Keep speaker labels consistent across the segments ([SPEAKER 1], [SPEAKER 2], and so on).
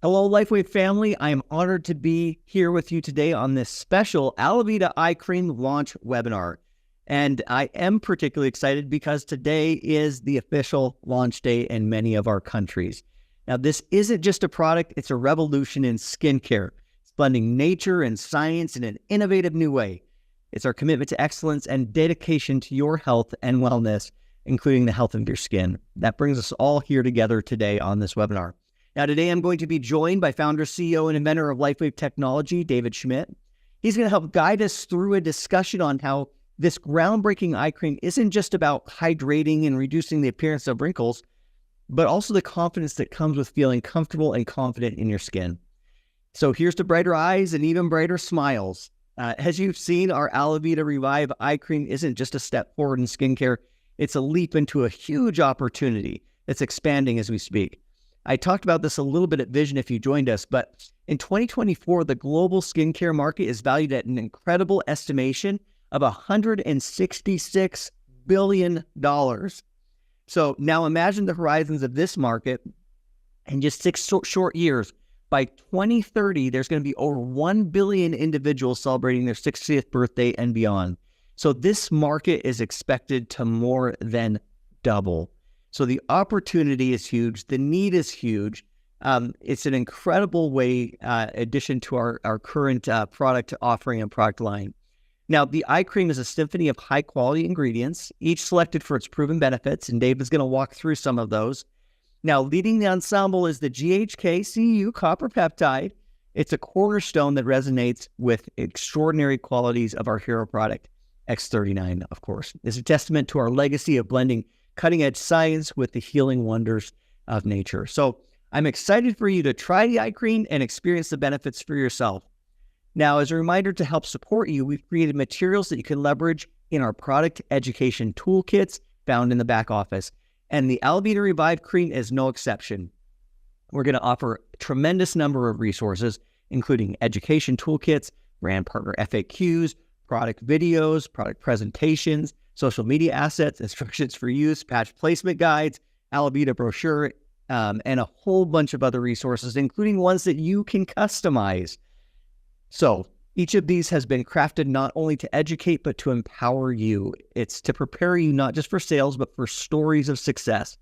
[SPEAKER 1] Hello, LifeWave family. I am honored to be here with you today on this special ALAVIDA eye cream launch webinar. And I am particularly excited because today is the official launch day in many of our countries. Now, this isn't just a product, it's a revolution in skincare. It's blending nature and science in an innovative new way. It's our commitment to excellence and dedication to your health and wellness, including the health of your skin. That brings us all here together today on this webinar. Now, today I'm going to be joined by founder, CEO, and inventor of LifeWave Technology, David Schmidt. He's going to help guide us through a discussion on how this groundbreaking eye cream isn't just about hydrating and reducing the appearance of wrinkles, but also the confidence that comes with feeling comfortable and confident in your skin. So here's to brighter eyes and even brighter smiles. As you've seen, our ALAVIDA Revive eye cream isn't just a step forward in skincare, it's a leap into a huge opportunity that's expanding as we speak. I talked about this a little bit at Vision if you joined us, but in 2024, the global skincare market is valued at an incredible estimation of $166 billion. So now imagine the horizons of this market in just 6 short years. By 2030, there's going to be over 1 billion individuals celebrating their 60th birthday and beyond. So this market is expected to more than double. So the opportunity is huge. The need is huge. It's an incredible way, addition to our current product offering and product line. Now, the eye cream is a symphony of high-quality ingredients, each selected for its proven benefits, and Dave is going to walk through some of those. Now, leading the ensemble is the GHK-Cu copper peptide. It's a cornerstone that resonates with extraordinary qualities of our hero product, X39, of course. It's a testament to our legacy of blending cutting-edge science with the healing wonders of nature. So I'm excited for you to try the eye cream and experience the benefits for yourself. Now, as a reminder to help support you, we've created materials that you can leverage in our product education toolkits found in the back office. And the ALAVIDA Revive cream is no exception. We're going to offer a tremendous number of resources, including education toolkits, brand partner FAQs, product videos, product presentations, social media assets, instructions for use, patch placement guides, ALAVIDA brochure, and a whole bunch of other resources, including ones that you can customize. So each of these has been crafted not only to educate, but to empower you. It's to prepare you not just for sales, but for stories of success.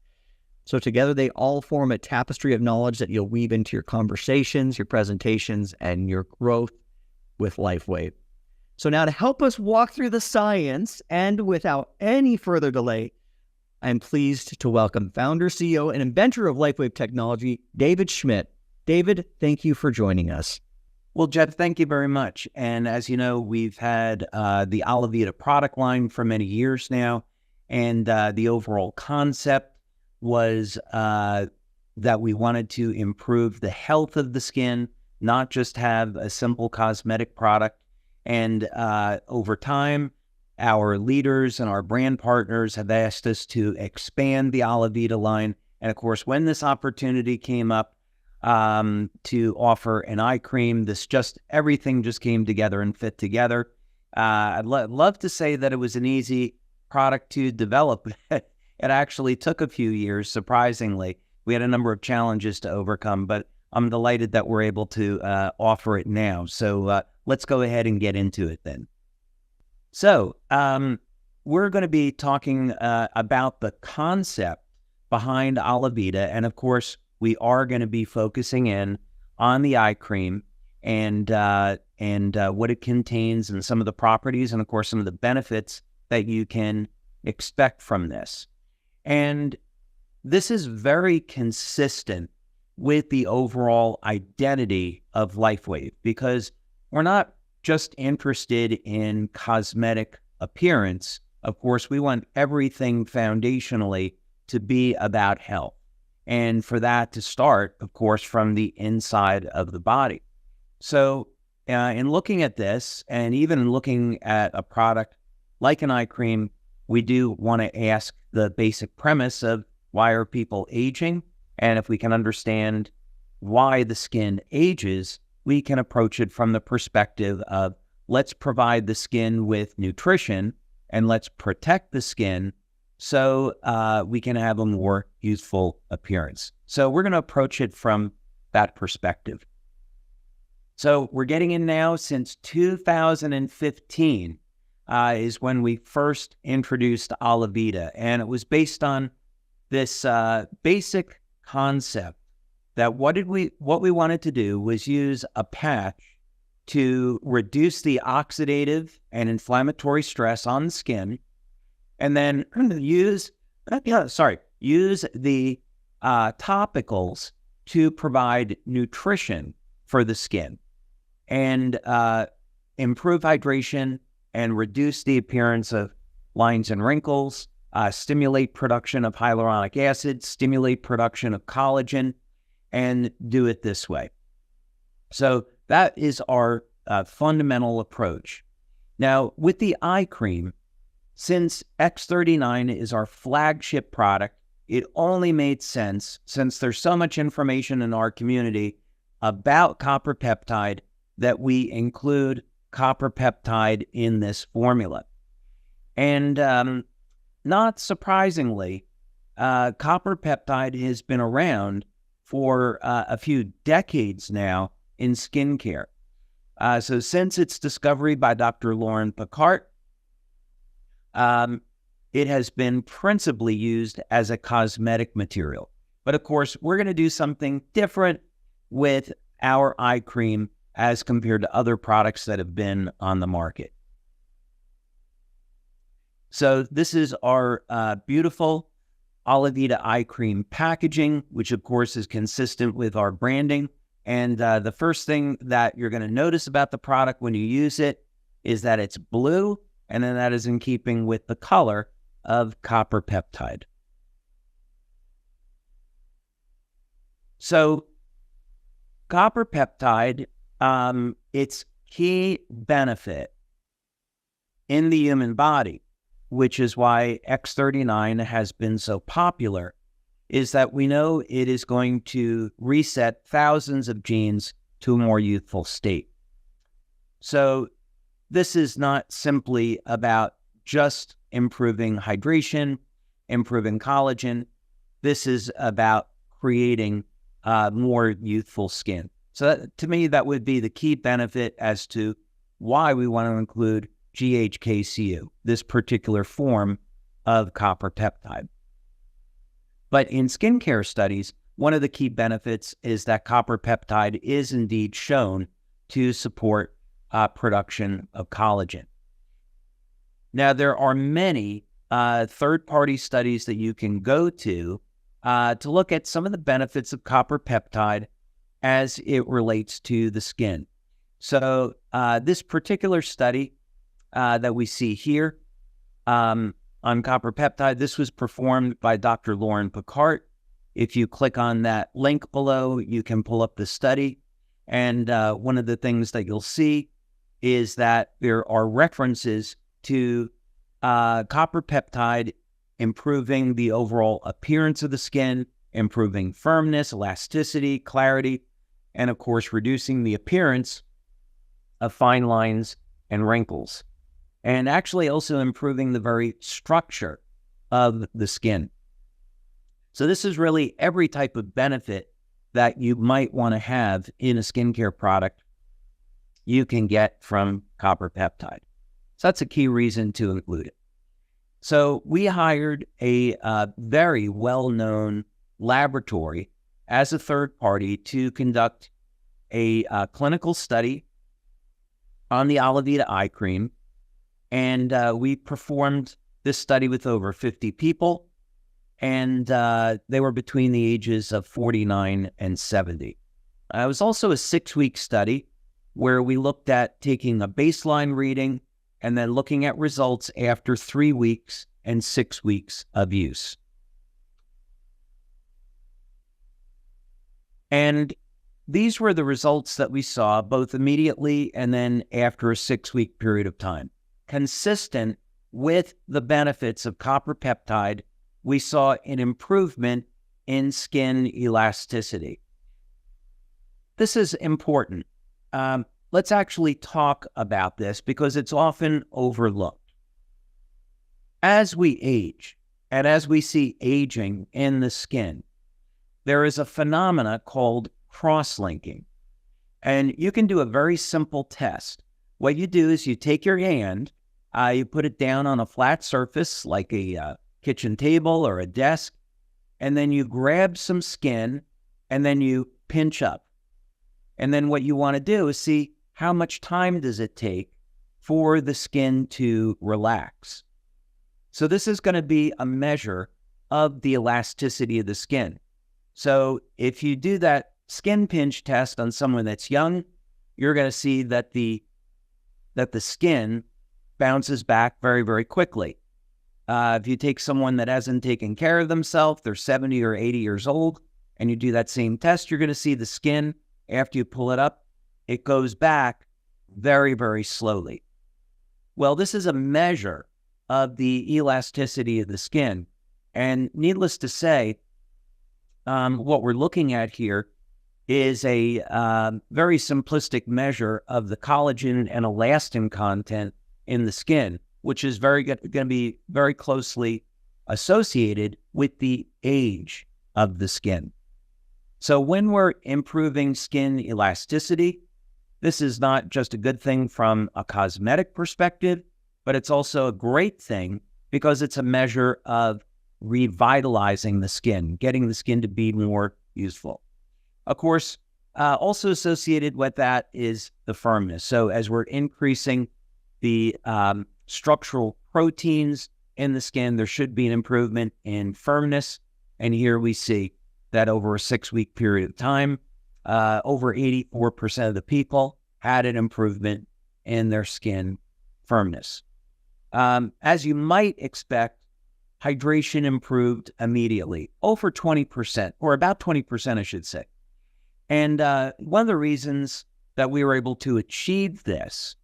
[SPEAKER 1] So together they all form a tapestry of knowledge that you'll weave into your conversations, your presentations, and your growth with LifeWave. So now to help us walk through the science and without any further delay, I'm pleased to welcome founder, CEO, and inventor of LifeWave Technology, David Schmidt. David, thank you for joining us.
[SPEAKER 2] Well, Jeff, thank you very much. And as you know, we've had the ALAVIDA product line for many years now. And the overall concept was that we wanted to improve the health of the skin, not just have a simple cosmetic product. And over time, our leaders and our brand partners have asked us to expand the ALAVIDA line. And of course, when this opportunity came up to offer an eye cream, everything just came together and fit together. I'd love to say that it was an easy product to develop. It actually took a few years, surprisingly. We had a number of challenges to overcome, but I'm delighted that we're able to offer it now. So let's go ahead and get into it then. So we're going to be talking about the concept behind ALAVIDA. And of course, we are going to be focusing in on the eye cream and what it contains and some of the properties and, of course, some of the benefits that you can expect from this. And this is very consistent with the overall identity of LifeWave, because we're not just interested in cosmetic appearance. Of course, we want everything foundationally to be about health. And for that to start, of course, from the inside of the body. So in looking at this, and even looking at a product like an eye cream, we do want to ask the basic premise of why are people aging? And if we can understand why the skin ages, we can approach it from the perspective of let's provide the skin with nutrition and let's protect the skin so we can have a more youthful appearance. So we're going to approach it from that perspective. So we're getting in now since 2015 is when we first introduced ALAVIDA, and it was based on this basic concept that what we wanted to do was use a patch to reduce the oxidative and inflammatory stress on the skin, and then use the topicals to provide nutrition for the skin and improve hydration and reduce the appearance of lines and wrinkles, stimulate production of hyaluronic acid, stimulate production of collagen, and do it this way. So that is our fundamental approach. Now, with the eye cream, since X39 is our flagship product, it only made sense, since there's so much information in our community about copper peptide, that we include copper peptide in this formula. And not surprisingly, copper peptide has been around for a few decades now in skincare. So since its discovery by Dr. Lauren Picard, it has been principally used as a cosmetic material. But of course, we're going to do something different with our eye cream as compared to other products that have been on the market. So this is our beautiful ALAVIDA eye cream packaging, which of course is consistent with our branding. And the first thing that you're going to notice about the product when you use it is that it's blue, and then that is in keeping with the color of copper peptide. So copper peptide, its key benefit in the human body, which is why X39 has been so popular, is that we know it is going to reset thousands of genes to a more youthful state. So this is not simply about just improving hydration, improving collagen. This is about creating more youthful skin. So that, to me, that would be the key benefit as to why we want to include GHK-Cu, this particular form of copper peptide. But in skincare studies, one of the key benefits is that copper peptide is indeed shown to support production of collagen. Now, there are many third-party studies that you can go to look at some of the benefits of copper peptide as it relates to the skin. So this particular study that we see here on copper peptide, this was performed by Dr. Lauren Picard. If you click on that link below, you can pull up the study. And one of the things that you'll see is that there are references to copper peptide improving the overall appearance of the skin, improving firmness, elasticity, clarity, and of course, reducing the appearance of fine lines and wrinkles, and actually also improving the very structure of the skin. So this is really every type of benefit that you might want to have in a skincare product you can get from copper peptide. So that's a key reason to include it. So we hired a very well-known laboratory as a third party to conduct a clinical study on the ALAVIDA eye cream. And we performed this study with over 50 people, and they were between the ages of 49 and 70. It was also a 6-week study where we looked at taking a baseline reading and then looking at results after 3 weeks and 6 weeks of use. And these were the results that we saw both immediately and then after a 6-week period of time. Consistent with the benefits of copper peptide, we saw an improvement in skin elasticity. This is important. Let's actually talk about this because it's often overlooked. As we age, and as we see aging in the skin, there is a phenomena called cross-linking. And you can do a very simple test. What you do is you take your hand, you put it down on a flat surface like a kitchen table or a desk, and then you grab some skin and then you pinch up. And then what you want to do is see how much time does it take for the skin to relax. So this is going to be a measure of the elasticity of the skin. So if you do that skin pinch test on someone that's young, you're going to see that the skin bounces back very, very quickly. If you take someone that hasn't taken care of themselves, they're 70 or 80 years old, and you do that same test, you're going to see the skin, after you pull it up, it goes back very, very slowly. Well, this is a measure of the elasticity of the skin. And needless to say, what we're looking at here is a very simplistic measure of the collagen and elastin content in the skin, which is going to be very closely associated with the age of the skin. So when we're improving skin elasticity, this is not just a good thing from a cosmetic perspective, but it's also a great thing because it's a measure of revitalizing the skin, getting the skin to be more useful. Of course, also associated with that is the firmness. So as we're increasing the structural proteins in the skin, there should be an improvement in firmness. And here we see that over a 6-week period of time, over 84% of the people had an improvement in their skin firmness. As you might expect, hydration improved immediately, over 20%, or about 20%, I should say. And one of the reasons that we were able to achieve this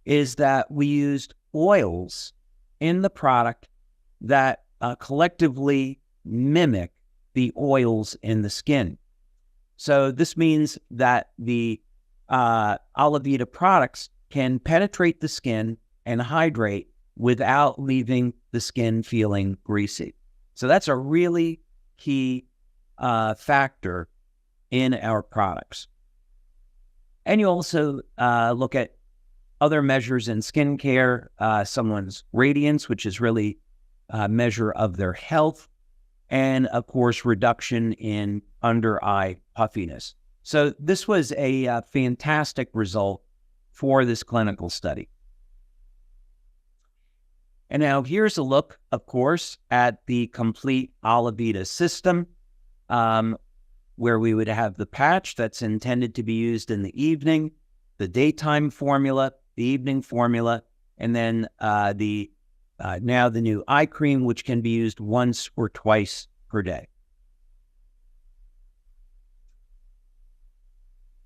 [SPEAKER 2] is that we used oils in the product that collectively mimic the oils in the skin. So this means that the ALAVIDA products can penetrate the skin and hydrate without leaving the skin feeling greasy. So that's a really key factor in our products. And you also look at other measures in skincare, someone's radiance, which is really a measure of their health, and of course, reduction in under eye puffiness. So this was a fantastic result for this clinical study. And now here's a look, of course, at the complete ALAVIDA system, where we would have the patch that's intended to be used in the evening, the daytime formula, the evening formula, and then now the new eye cream, which can be used once or twice per day.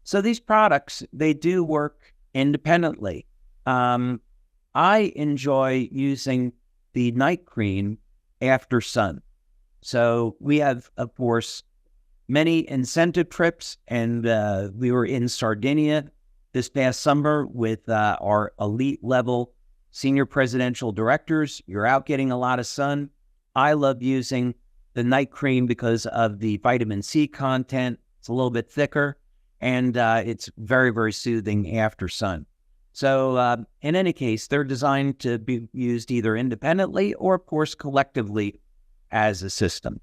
[SPEAKER 2] So these products, they do work independently. I enjoy using the night cream after sun. So we have, of course, many incentive trips, and we were in Sardinia this past summer with our elite level senior presidential directors. You're out getting a lot of sun. I love using the night cream because of the vitamin C content. It's a little bit thicker, and it's very, very soothing after sun. So in any case, they're designed to be used either independently or, of course, collectively as a system.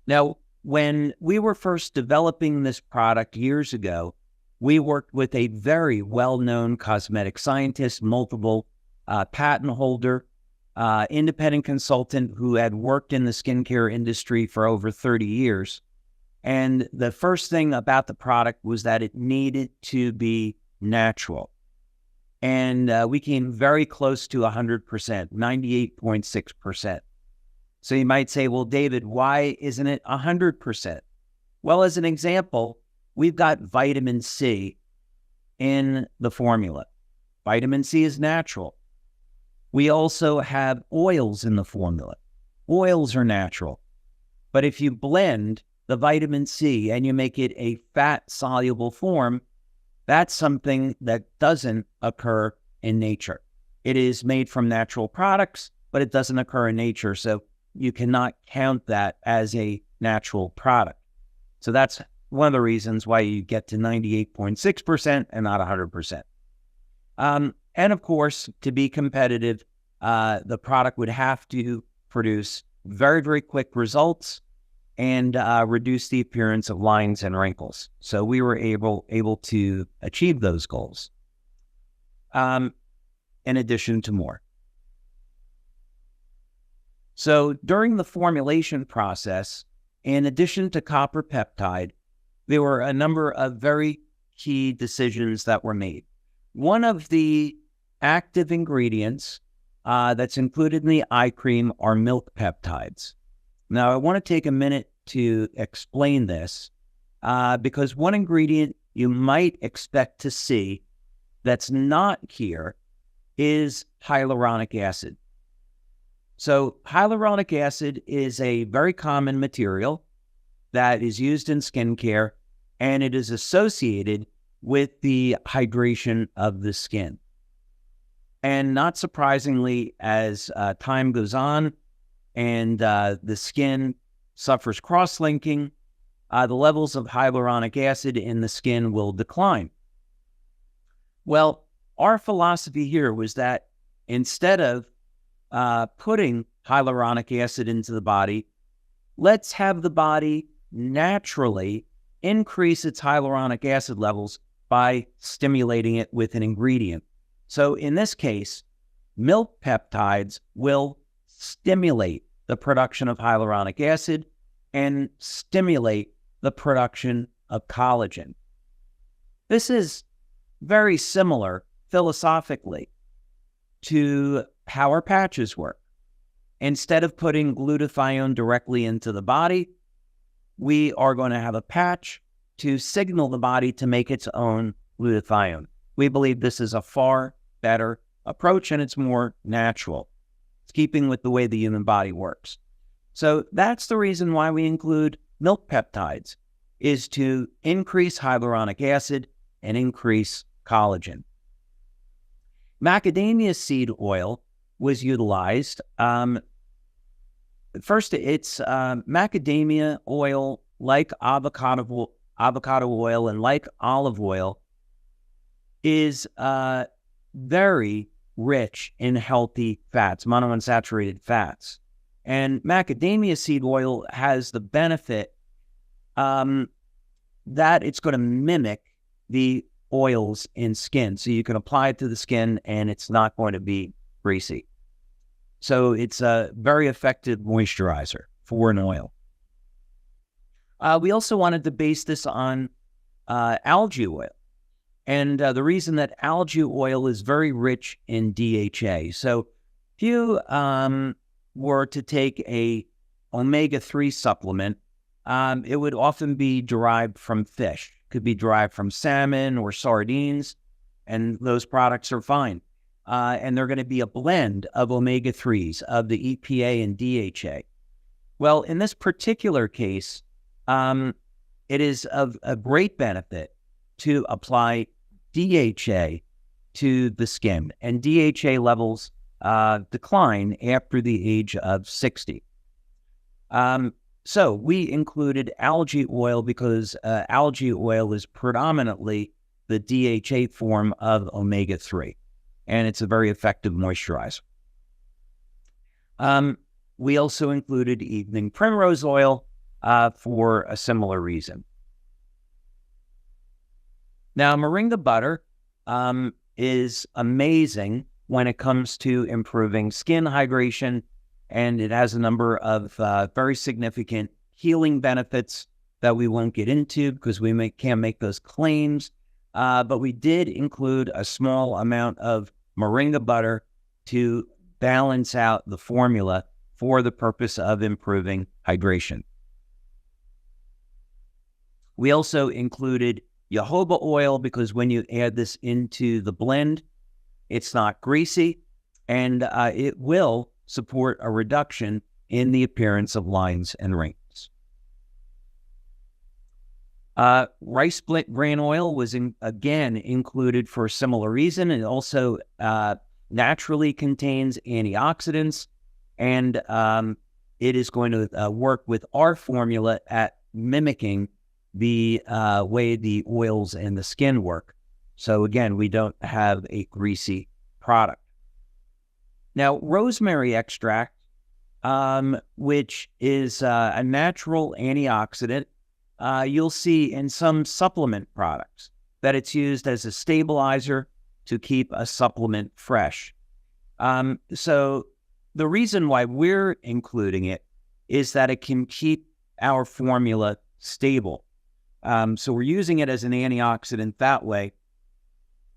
[SPEAKER 2] Now, when we were first developing this product years ago, we worked with a very well-known cosmetic scientist, multiple patent holder, independent consultant who had worked in the skincare industry for over 30 years. And the first thing about the product was that it needed to be natural. And we came very close to 100%, 98.6%. So you might say, well, David, why isn't it 100%? Well, as an example, we've got vitamin C in the formula. Vitamin C is natural. We also have oils in the formula. Oils are natural. But if you blend the vitamin C and you make it a fat-soluble form, that's something that doesn't occur in nature. It is made from natural products, but it doesn't occur in nature. So you cannot count that as a natural product. So that's one of the reasons why you get to 98.6% and not 100%. And of course, to be competitive, the product would have to produce very, very quick results and reduce the appearance of lines and wrinkles. So we were able to achieve those goals, in addition to more. So during the formulation process, in addition to copper peptide, there were a number of very key decisions that were made. One of the active ingredients that's included in the eye cream are milk peptides. Now, I want to take a minute to explain this because one ingredient you might expect to see that's not here is hyaluronic acid. So hyaluronic acid is a very common material that is used in skincare, and it is associated with the hydration of the skin. And not surprisingly, as time goes on and the skin suffers cross-linking, the levels of hyaluronic acid in the skin will decline. Well, our philosophy here was that instead of putting hyaluronic acid into the body, let's have the body naturally increase its hyaluronic acid levels by stimulating it with an ingredient. So in this case, milk peptides will stimulate the production of hyaluronic acid and stimulate the production of collagen. This is very similar philosophically to how our patches work. Instead of putting glutathione directly into the body, we are going to have a patch to signal the body to make its own glutathione. We believe this is a far better approach and it's more natural. It's keeping with the way the human body works. So that's the reason why we include milk peptides, is to increase hyaluronic acid and increase collagen. Macadamia seed oil was utilized. First, it's macadamia oil, like avocado oil and like olive oil, is very rich in healthy fats, monounsaturated fats. And macadamia seed oil has the benefit that it's going to mimic the oils in skin. So you can apply it to the skin and it's not going to be greasy. So it's a very effective moisturizer for an oil. We also wanted to base this on algae oil. And the reason that algae oil is very rich in DHA. So if you were to take a omega-3 supplement, it would often be derived from fish. It could be derived from salmon or sardines, and those products are fine. And they're going to be a blend of omega-3s, of the EPA and DHA. Well, in this particular case, it is of a great benefit to apply DHA to the skin, and DHA levels decline after the age of 60. So we included algae oil because algae oil is predominantly the DHA form of omega-3, and it's a very effective moisturizer. We also included evening primrose oil for a similar reason. Now, moringa butter is amazing when it comes to improving skin hydration, and it has a number of very significant healing benefits that we won't get into because we can't make those claims. But we did include a small amount of moringa butter to balance out the formula for the purpose of improving hydration. We also included jojoba oil because when you add this into the blend, it's not greasy, and it will support a reduction in the appearance of lines and wrinkles. Rice split grain oil was again included for a similar reason. It also naturally contains antioxidants, and it is going to work with our formula at mimicking the way the oils in the skin work. So again, we don't have a greasy product. Now, rosemary extract, which is a natural antioxidant, you'll see in some supplement products that it's used as a stabilizer to keep a supplement fresh. So the reason why we're including it is that it can keep our formula stable. So we're using it as an antioxidant that way.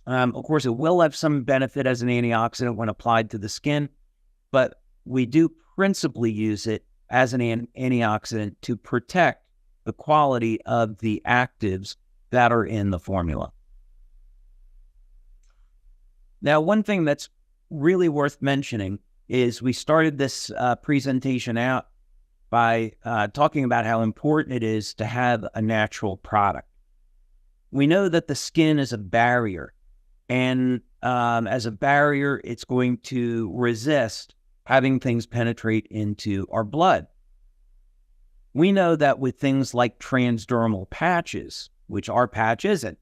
[SPEAKER 2] Of course, it will have some benefit as an antioxidant when applied to the skin, but we do principally use it as an antioxidant to protect the quality of the actives that are in the formula. Now, one thing that's really worth mentioning is we started this presentation out by talking about how important it is to have a natural product. We know that the skin is a barrier, and as a barrier, it's going to resist having things penetrate into our blood. We know that with things like transdermal patches, which our patch isn't,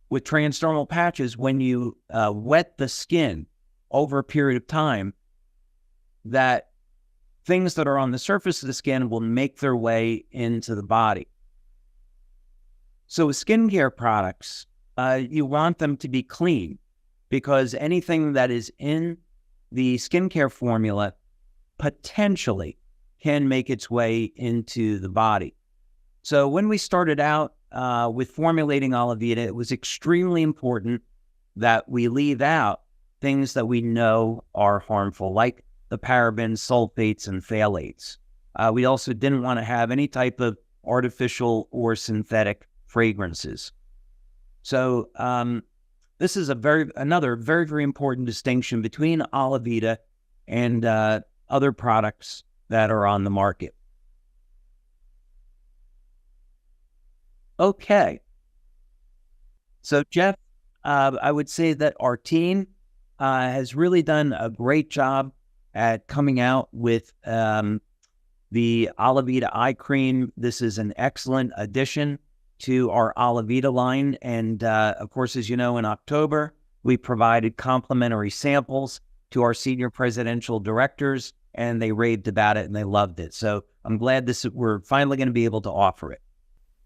[SPEAKER 2] with transdermal patches, when you wet the skin over a period of time, that things that are on the surface of the skin will make their way into the body. So with skincare products, you want them to be clean, because anything that is in the skincare formula potentially can make its way into the body. So when we started out with formulating ALAVIDA, it was extremely important that we leave out things that we know are harmful, like the parabens, sulfates, and phthalates. We also didn't want to have any type of artificial or synthetic fragrances. So this is another very important distinction between ALAVIDA and other products that are on the market. Okay. So Jeff, I would say that our team has really done a great job at coming out with the ALAVIDA eye cream. This is an excellent addition to our ALAVIDA line. And of course, as you know, in October, we provided complimentary samples to our senior presidential directors, and they raved about it and they loved it. So I'm glad we're finally going to be able to offer it.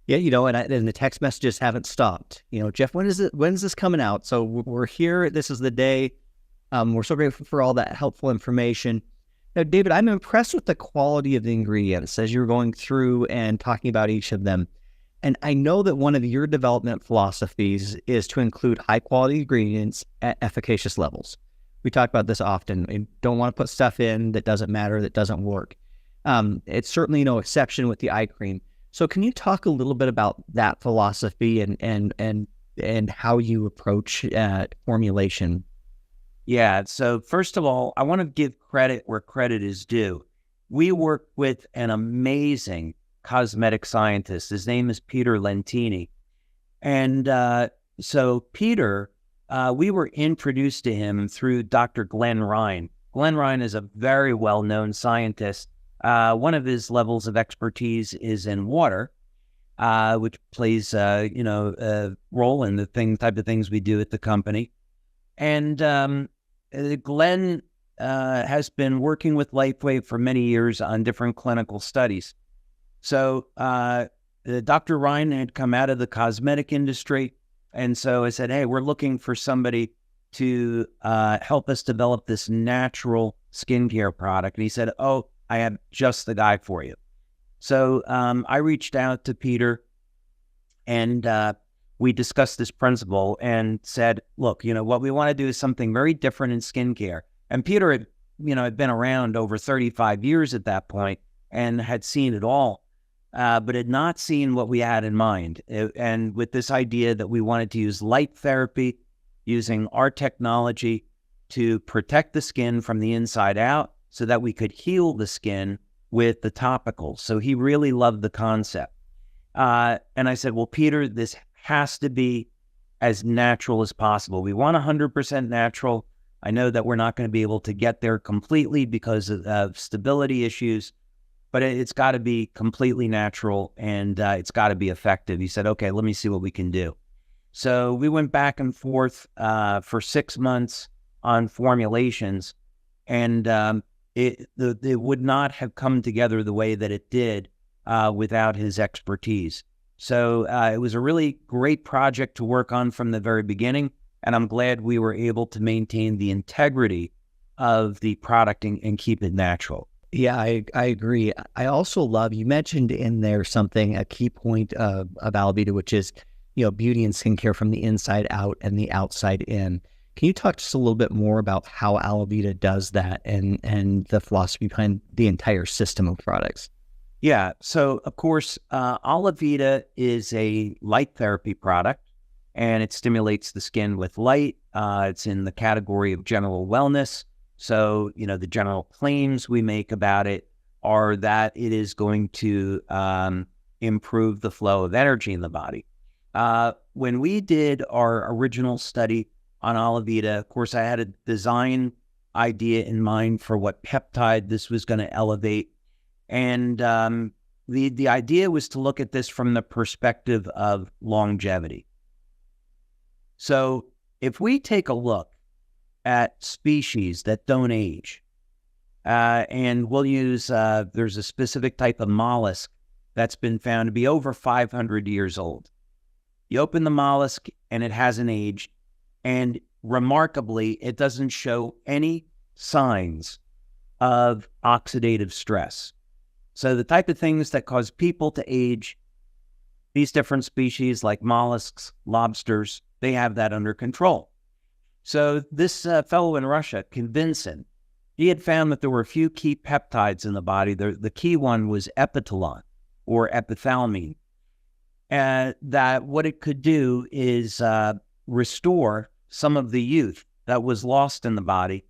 [SPEAKER 1] Yeah, and the text messages haven't stopped. Jeff, when's this coming out? So we're here. This is the day. We're so grateful for all that helpful information. Now, David, I'm impressed with the quality of the ingredients as you're going through and talking about each of them. And I know that one of your development philosophies is to include high-quality ingredients at efficacious levels. We talk about this often. We don't want to put stuff in that doesn't matter, that doesn't work. It's certainly no exception with the eye cream. So can you talk a little bit about that philosophy and how you approach formulation?
[SPEAKER 2] Yeah, so first of all, I want to give credit where credit is due. We work with an amazing cosmetic scientist. His name is Peter Lentini. And so Peter, we were introduced to him through Dr. Glenn Ryan. Glenn Ryan is a very well-known scientist. One of his levels of expertise is in water, which plays, a role in the type of things we do at the company. And Glenn has been working with LifeWave for many years on different clinical studies. So Dr. Ryan had come out of the cosmetic industry, and so I said, hey, we're looking for somebody to help us develop this natural skincare product. And he said, oh, I have just the guy for you. So I reached out to Peter, and we discussed this principle and said, look, what we want to do is something very different in skincare. And Peter had been around over 35 years at that point and had seen it all, but had not seen what we had in mind. And with this idea that we wanted to use light therapy, using our technology to protect the skin from the inside out so that we could heal the skin with the topicals. So he really loved the concept. And I said, well, Peter, this has to be as natural as possible. We want 100% natural. I know that we're not going to be able to get there completely because of stability issues, but it's got to be completely natural and it's got to be effective. He said, okay, let me see what we can do. So we went back and forth for 6 months on formulations, and it would not have come together the way that it did without his expertise. So it was a really great project to work on from the very beginning, and I'm glad we were able to maintain the integrity of the product and keep it natural.
[SPEAKER 1] Yeah, I agree. I also love, you mentioned in there something, a key point of ALAVIDA, which is, beauty and skincare from the inside out and the outside in. Can you talk just a little bit more about how ALAVIDA does that and the philosophy behind the entire system of products?
[SPEAKER 2] Yeah, so of course, ALAVIDA is a light therapy product, and it stimulates the skin with light. It's in the category of general wellness. So, the general claims we make about it are that it is going to improve the flow of energy in the body. When we did our original study on ALAVIDA, of course, I had a design idea in mind for what peptide this was going to elevate. And the idea was to look at this from the perspective of longevity. So if we take a look at species that don't age, and we'll use, there's a specific type of mollusk that's been found to be over 500 years old. You open the mollusk and it hasn't aged, and remarkably, it doesn't show any signs of oxidative stress. So the type of things that cause people to age, these different species like mollusks, lobsters, they have that under control. So this fellow in Russia, Convincent, he had found that there were a few key peptides in the body. The key one was epithalon or epithalamine. And that what it could do is restore some of the youth that was lost in the body.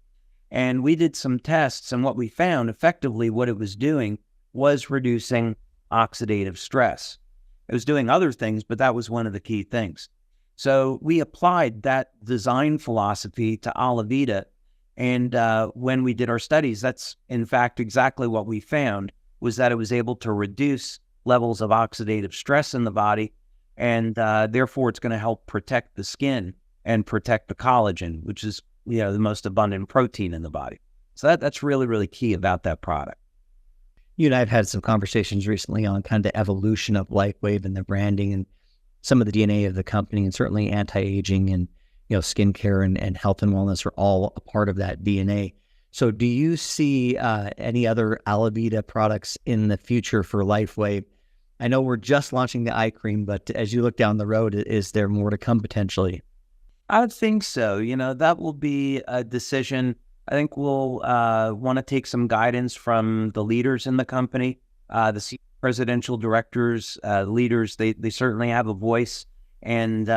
[SPEAKER 2] And we did some tests, and what we found, effectively what it was doing was reducing oxidative stress. It was doing other things, but that was one of the key things. So we applied that design philosophy to ALAVIDA, and when we did our studies, that's in fact exactly what we found, was that it was able to reduce levels of oxidative stress in the body, and therefore it's going to help protect the skin and protect the collagen, which is the most abundant protein in the body. So that's really, really key about that product.
[SPEAKER 1] You and I have had some conversations recently on kind of the evolution of LifeWave and the branding and some of the DNA of the company, and certainly anti-aging and skincare and health and wellness are all a part of that DNA. So do you see any other ALAVIDA products in the future for LifeWave? I know we're just launching the eye cream, but as you look down the road, is there more to come potentially?
[SPEAKER 2] I think so. That will be a decision. I think we'll want to take some guidance from the leaders in the company, the presidential directors, leaders. They certainly have a voice, and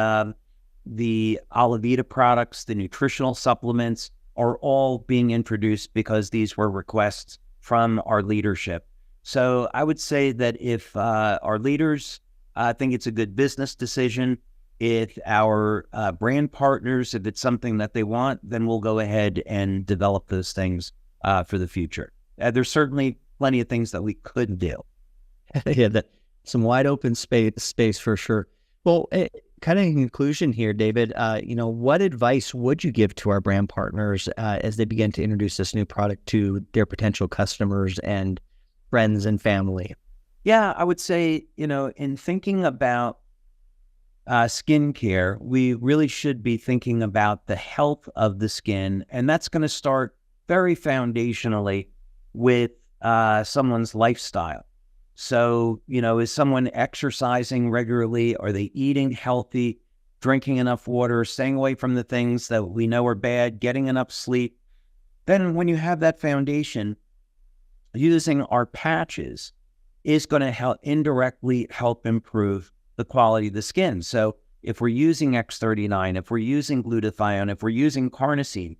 [SPEAKER 2] the ALAVIDA products, the nutritional supplements, are all being introduced because these were requests from our leadership. So I would say that if our leaders think it's a good business decision, if our brand partners, if it's something that they want, then we'll go ahead and develop those things for the future. There's certainly plenty of things that we could do.
[SPEAKER 1] Yeah, some wide open space for sure. Well, kind of in conclusion here, David, what advice would you give to our brand partners as they begin to introduce this new product to their potential customers and friends and family?
[SPEAKER 2] Yeah, I would say, in thinking about skincare, we really should be thinking about the health of the skin, and that's going to start very foundationally with someone's lifestyle. So, is someone exercising regularly? Are they eating healthy, drinking enough water, staying away from the things that we know are bad, getting enough sleep? Then when you have that foundation, using our patches is going to indirectly help improve the quality of the skin. So if we're using X39, if we're using glutathione, if we're using carnosine,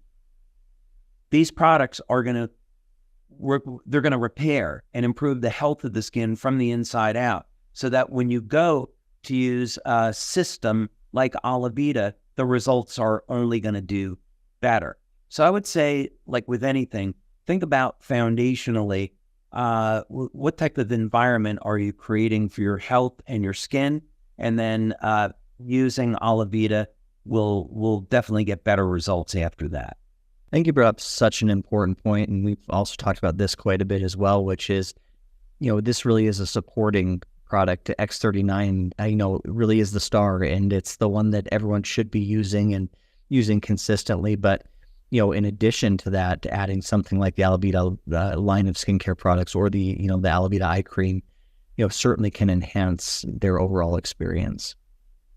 [SPEAKER 2] these products are going to repair and improve the health of the skin from the inside out, so that when you go to use a system like ALAVIDA, the results are only going to do better. So I would say, like with anything, think about foundationally what type of environment are you creating for your health and your skin? And then using ALAVIDA will definitely get better results after that.
[SPEAKER 1] I think you brought up such an important point, and we've also talked about this quite a bit as well, which is, this really is a supporting product to X39. It really is the star, and it's the one that everyone should be using and using consistently. But, in addition to that, adding something like the ALAVIDA line of skincare products or the ALAVIDA eye cream, certainly can enhance their overall experience.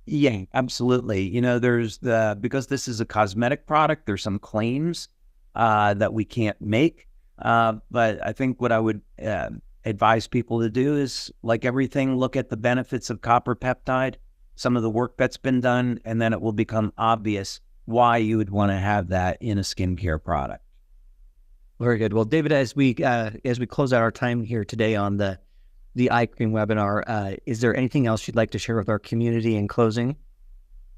[SPEAKER 2] Yeah, absolutely. Because this is a cosmetic product, there's some claims that we can't make. But I think what I would advise people to do is, like everything, look at the benefits of copper peptide, some of the work that's been done, and then it will become obvious why you would want to have that in a skincare product.
[SPEAKER 1] Very good. Well, David, as we close out our time here today on the eye cream webinar, is there anything else you'd like to share with our community in closing?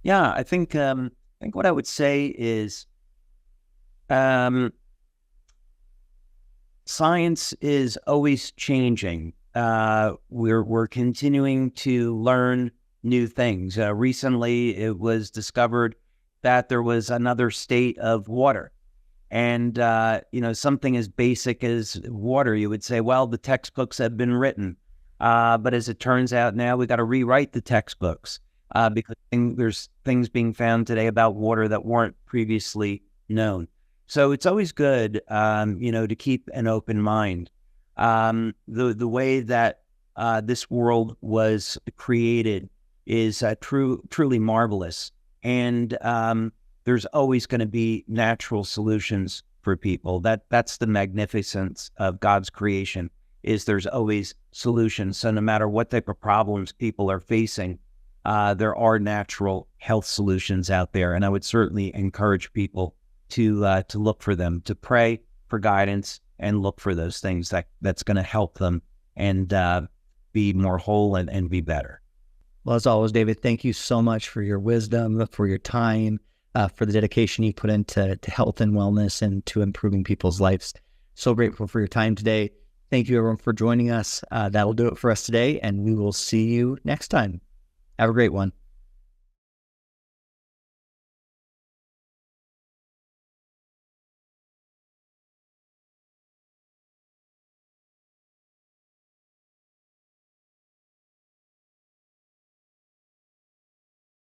[SPEAKER 2] Yeah, I think what I would say is science is always changing. We're continuing to learn new things. Recently, it was discovered that there was another state of water. And, something as basic as water, you would say, well, the textbooks have been written. But as it turns out now, we got to rewrite the textbooks because there's things being found today about water that weren't previously known. So it's always good, to keep an open mind. The way that this world was created is truly marvelous. And there's always going to be natural solutions for people. That's the magnificence of God's creation, is there's always solutions. So no matter what type of problems people are facing, there are natural health solutions out there. And I would certainly encourage people to look for them, to pray for guidance and look for those things that's going to help them and be more whole and be better.
[SPEAKER 1] Well, as always, David, thank you so much for your wisdom, for your time, for the dedication you put into health and wellness and to improving people's lives. So grateful for your time today. Thank you, everyone, for joining us. That'll do it for us today, and we will see you next time. Have a great one.